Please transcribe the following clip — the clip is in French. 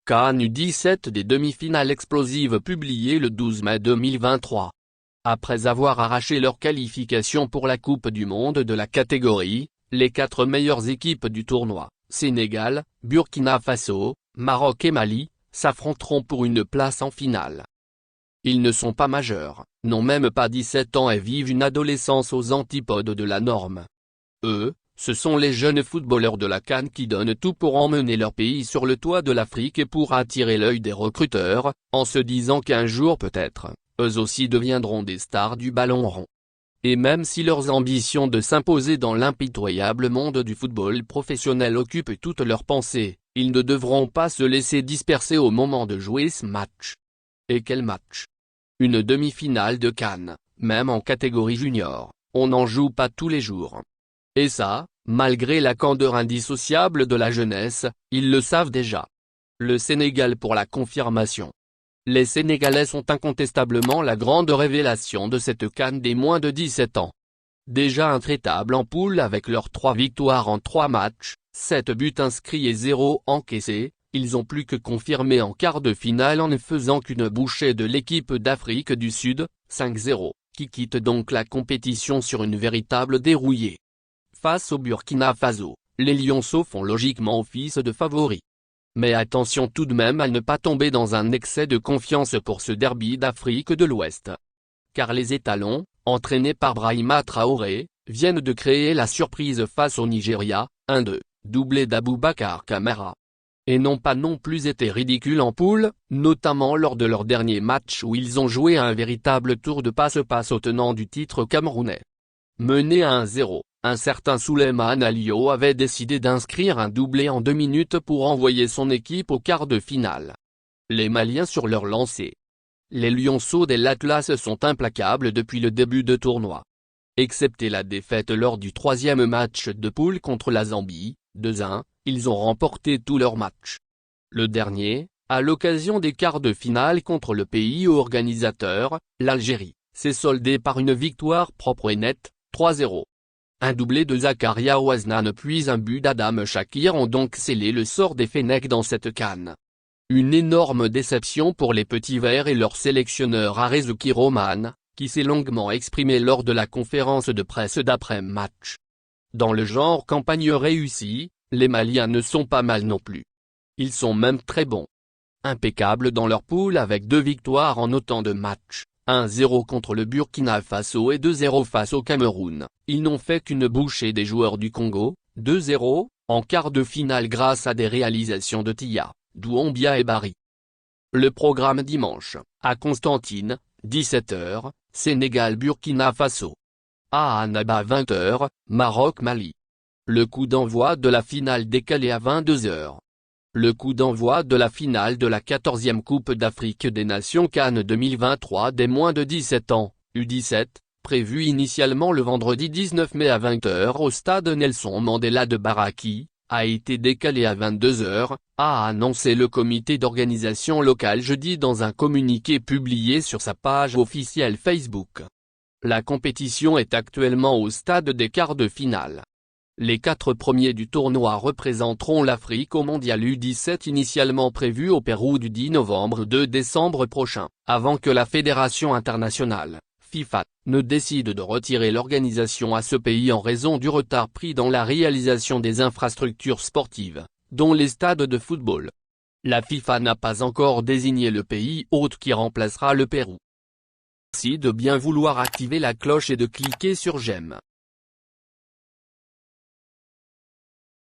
CAN U17 des demi-finales explosives publiées le 12 mai 2023. Après avoir arraché leur qualification pour la Coupe du Monde de la catégorie, les 4 meilleures équipes du tournoi, Sénégal, Burkina Faso, Maroc et Mali, s'affronteront pour une place en finale. Ils ne sont pas majeurs, n'ont même pas 17 ans et vivent une adolescence aux antipodes de la norme. Eux, ce sont les jeunes footballeurs de la CAN qui donnent tout pour emmener leur pays sur le toit de l'Afrique et pour attirer l'œil des recruteurs, en se disant qu'un jour peut-être, eux aussi deviendront des stars du ballon rond. Et même si leurs ambitions de s'imposer dans l'impitoyable monde du football professionnel occupent toutes leurs pensées, ils ne devront pas se laisser disperser au moment de jouer ce match. Et quel match! Une demi-finale de CAN, même en catégorie junior, on n'en joue pas tous les jours. Et ça, malgré la candeur indissociable de la jeunesse, ils le savent déjà. Le Sénégal pour la confirmation. Les Sénégalais sont incontestablement la grande révélation de cette CAN des moins de 17 ans. Déjà intraitables en poule avec leurs 3 victoires en 3 matchs, 7 buts inscrits et 0 encaissés, ils ont plus que confirmé en quart de finale en ne faisant qu'une bouchée de l'équipe d'Afrique du Sud, 5-0, qui quitte donc la compétition sur une véritable dérouillée. Face au Burkina Faso, les Lionceaux font logiquement office de favoris. Mais attention tout de même à ne pas tomber dans un excès de confiance pour ce derby d'Afrique de l'Ouest. Car les étalons, entraînés par Brahima Traoré, viennent de créer la surprise face au Nigeria, 1-2, doublé d'Aboubacar Kamara. Et n'ont pas non plus été ridicules en poule, notamment lors de leur dernier match où ils ont joué un véritable tour de passe-passe au tenant du titre camerounais. Mené à 1-0, un certain Souleymane Alio avait décidé d'inscrire un doublé en 2 minutes pour envoyer son équipe au quart de finale. Les Maliens sur leur lancée. Les Lionceaux de l'Atlas sont implacables depuis le début de tournoi. Excepté la défaite lors du 3e match de poule contre la Zambie, 2-1, ils ont remporté tous leurs matchs. Le dernier, à l'occasion des quarts de finale contre le pays organisateur, l'Algérie, s'est soldé par une victoire propre et nette, 3-0. Un doublé de Zakaria Ouaznan puis un but d'Adam Shakir ont donc scellé le sort des Fennecs dans cette CAN. Une énorme déception pour les Petits Verts et leur sélectionneur Arezuki Roman, qui s'est longuement exprimé lors de la conférence de presse d'après-match. Dans le genre campagne réussie, les Maliens ne sont pas mal non plus. Ils sont même très bons. Impeccables dans leur poule avec 2 victoires en autant de matchs. 1-0 contre le Burkina Faso et 2-0 face au Cameroun, ils n'ont fait qu'une bouchée des joueurs du Congo, 2-0, en quart de finale grâce à des réalisations de Tia, Doumbia et Barry. Le programme dimanche, à Constantine, 17h, Sénégal-Burkina Faso. À Annaba 20h, Maroc-Mali. Le coup d'envoi de la finale décalé à 22h. Le coup d'envoi de la finale de la 14e Coupe d'Afrique des Nations CAN 2023 des moins de 17 ans, U17, prévu initialement le vendredi 19 mai à 20h au stade Nelson Mandela de Baraki, a été décalé à 22h, a annoncé le comité d'organisation local jeudi dans un communiqué publié sur sa page officielle Facebook. La compétition est actuellement au stade des quarts de finale. Les 4 premiers du tournoi représenteront l'Afrique au mondial U17 initialement prévu au Pérou du 10 novembre au 2 décembre prochain, avant que la Fédération internationale, FIFA, ne décide de retirer l'organisation à ce pays en raison du retard pris dans la réalisation des infrastructures sportives, dont les stades de football. La FIFA n'a pas encore désigné le pays hôte qui remplacera le Pérou. Merci de bien vouloir activer la cloche et de cliquer sur j'aime.